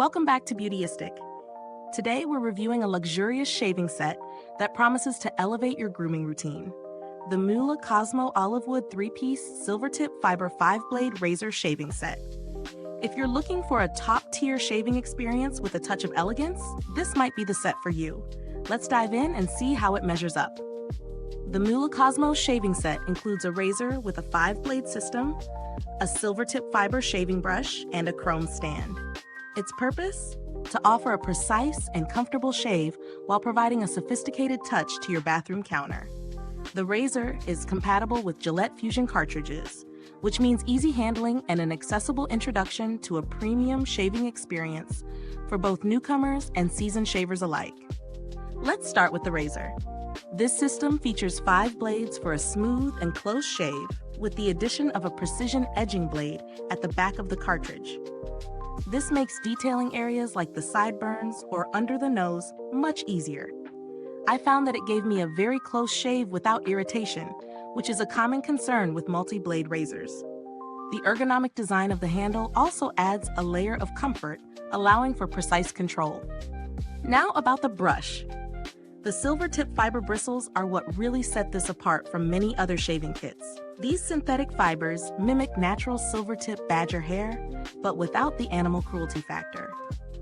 Welcome back to Beautyistic. Today we're reviewing a luxurious shaving set that promises to elevate your grooming routine. The MÜHLE Cosmo Olive Wood 3-piece Silvertip Fibre 5-blade razor shaving set. If you're looking for a top-tier shaving experience with a touch of elegance, this might be the set for you. Let's dive in and see how it measures up. The MÜHLE Cosmo shaving set includes a razor with a 5-blade system, a Silvertip Fibre shaving brush, and a chrome stand. Its purpose? To offer a precise and comfortable shave while providing a sophisticated touch to your bathroom counter. The razor is compatible with Gillette Fusion cartridges, which means easy handling and an accessible introduction to a premium shaving experience for both newcomers and seasoned shavers alike. Let's start with the razor. This system features 5 blades for a smooth and close shave, with the addition of a precision edging blade at the back of the cartridge. This makes detailing areas like the sideburns or under the nose much easier. I found that it gave me a very close shave without irritation, which is a common concern with multi-blade razors. The ergonomic design of the handle also adds a layer of comfort, allowing for precise control. Now about the brush. The Silvertip Fibre bristles are what really set this apart from many other shaving kits. These synthetic fibers mimic natural Silvertip badger hair, but without the animal cruelty factor.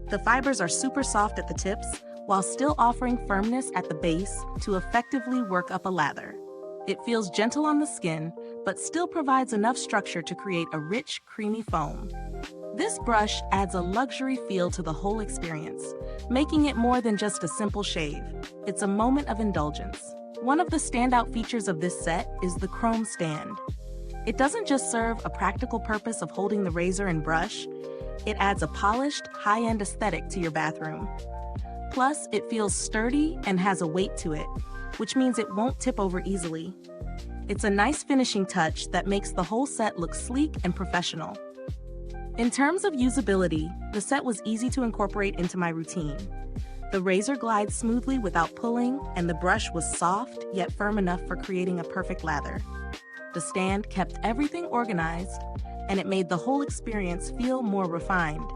The fibers are super soft at the tips, while still offering firmness at the base to effectively work up a lather. It feels gentle on the skin, but still provides enough structure to create a rich, creamy foam. This brush adds a luxury feel to the whole experience, making it more than just a simple shave. It's a moment of indulgence. One of the standout features of this set is the chrome stand. It doesn't just serve a practical purpose of holding the razor and brush, it adds a polished, high-end aesthetic to your bathroom. Plus, it feels sturdy and has a weight to it, which means it won't tip over easily. It's a nice finishing touch that makes the whole set look sleek and professional. In terms of usability, the set was easy to incorporate into my routine. The razor glides smoothly without pulling, and the brush was soft yet firm enough for creating a perfect lather. The stand kept everything organized, and it made the whole experience feel more refined.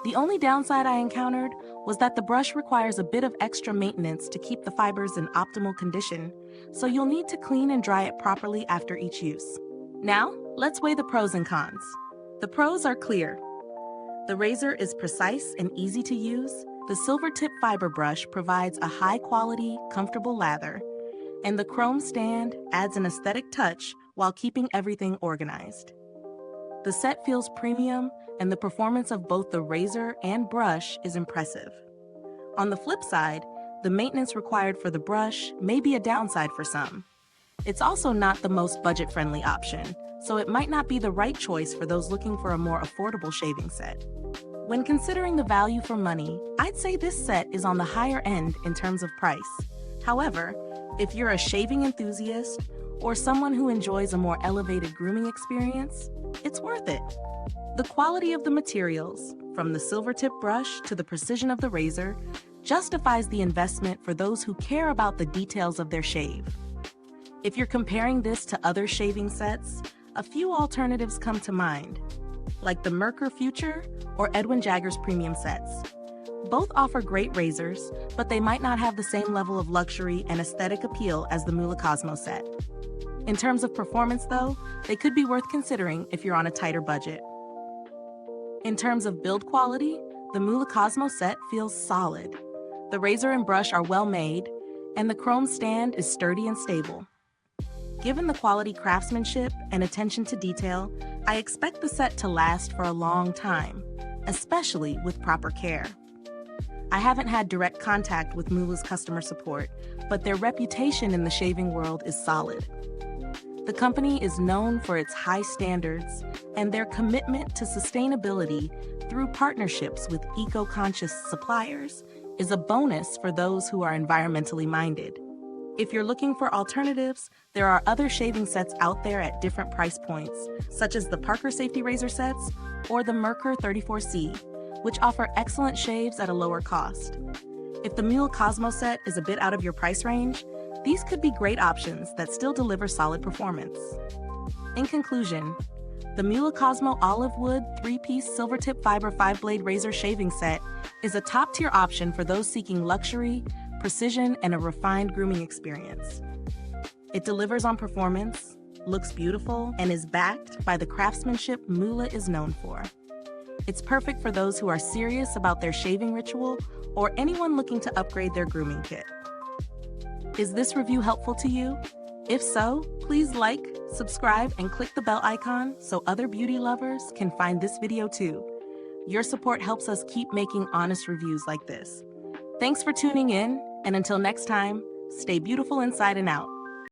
The only downside I encountered was that the brush requires a bit of extra maintenance to keep the fibers in optimal condition, so you'll need to clean and dry it properly after each use. Now, let's weigh the pros and cons. The pros are clear. The razor is precise and easy to use. The Silvertip Fibre brush provides a high-quality, comfortable lather, and the chrome stand adds an aesthetic touch while keeping everything organized. The set feels premium, and the performance of both the razor and brush is impressive. On the flip side, the maintenance required for the brush may be a downside for some. It's also not the most budget-friendly option, so it might not be the right choice for those looking for a more affordable shaving set. When considering the value for money, I'd say this set is on the higher end in terms of price. However, if you're a shaving enthusiast or someone who enjoys a more elevated grooming experience, it's worth it. The quality of the materials, from the Silvertip brush to the precision of the razor, justifies the investment for those who care about the details of their shave. If you're comparing this to other shaving sets, a few alternatives come to mind, like the Merkur Future or Edwin Jagger's premium sets. Both offer great razors, but they might not have the same level of luxury and aesthetic appeal as the MÜHLE Cosmo set. In terms of performance, though, they could be worth considering if you're on a tighter budget. In terms of build quality, the MÜHLE Cosmo set feels solid. The razor and brush are well made, and the chrome stand is sturdy and stable. Given the quality craftsmanship and attention to detail, I expect the set to last for a long time, especially with proper care. I haven't had direct contact with MÜHLE's customer support, but their reputation in the shaving world is solid. The company is known for its high standards and their commitment to sustainability through partnerships with eco-conscious suppliers is a bonus for those who are environmentally minded. If you're looking for alternatives, there are other shaving sets out there at different price points, such as the Parker Safety Razor sets or the Merkur 34C, which offer excellent shaves at a lower cost. If the MÜHLE Cosmo set is a bit out of your price range, these could be great options that still deliver solid performance. In conclusion, The MÜHLE Cosmo Olive Wood 3-piece Silvertip Fibre 5-blade razor shaving set is a top-tier option for those seeking luxury, precision, and a refined grooming experience. It delivers on performance, looks beautiful, and is backed by the craftsmanship MÜHLE is known for. It's perfect for those who are serious about their shaving ritual or anyone looking to upgrade their grooming kit. Is this review helpful to you? If so, please like, subscribe, and click the bell icon so other beauty lovers can find this video too. Your support helps us keep making honest reviews like this. Thanks for tuning in, and until next time, stay beautiful inside and out.